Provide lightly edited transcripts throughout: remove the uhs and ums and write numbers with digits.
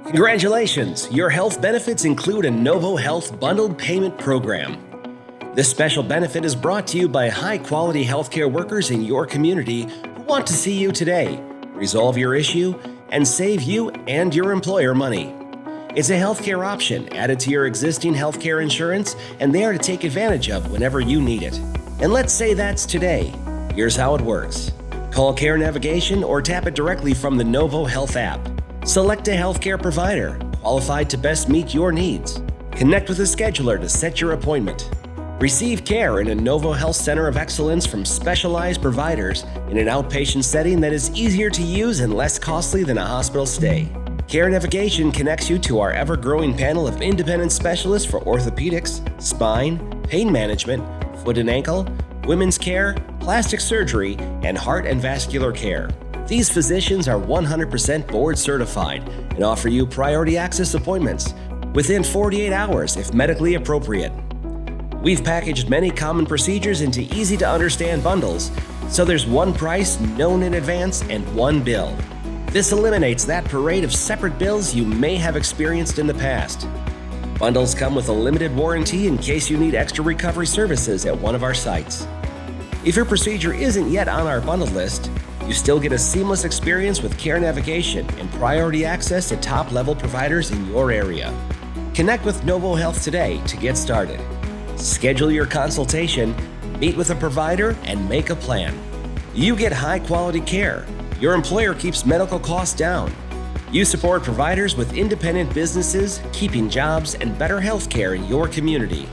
Congratulations! Your health benefits include a NOVO Health bundled payment program. This special benefit is brought to you by high-quality healthcare workers in your community who want to see you today, resolve your issue, and save you and your employer money. It's a healthcare option added to your existing healthcare insurance and there to take advantage of whenever you need it. And let's say that's today. Here's how it works. Call Care Navigation or tap it directly from the NOVO Health app. Select a healthcare provider qualified to best meet your needs. Connect with a scheduler to set your appointment. Receive care in a NOVO Health Center of Excellence from specialized providers in an outpatient setting that is easier to use and less costly than a hospital stay. Care Navigation connects you to our ever-growing panel of independent specialists for orthopedics, spine, pain management, foot and ankle, women's care, plastic surgery, and heart and vascular care. These physicians are 100% board certified and offer you priority access appointments within 48 hours if medically appropriate. We've packaged many common procedures into easy-to-understand bundles, so there's one price known in advance and one bill. This eliminates that parade of separate bills you may have experienced in the past. Bundles come with a limited warranty in case you need extra recovery services at one of our sites. If your procedure isn't yet on our bundle list, you still get a seamless experience with Care Navigation and priority access to top-level providers in your area. Connect with NOVO Health today to get started. Schedule your consultation, meet with a provider, and make a plan. You get high-quality care. Your employer keeps medical costs down. You support providers with independent businesses, keeping jobs, and better health care in your community.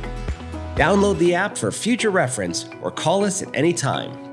Download the app for future reference or call us at any time.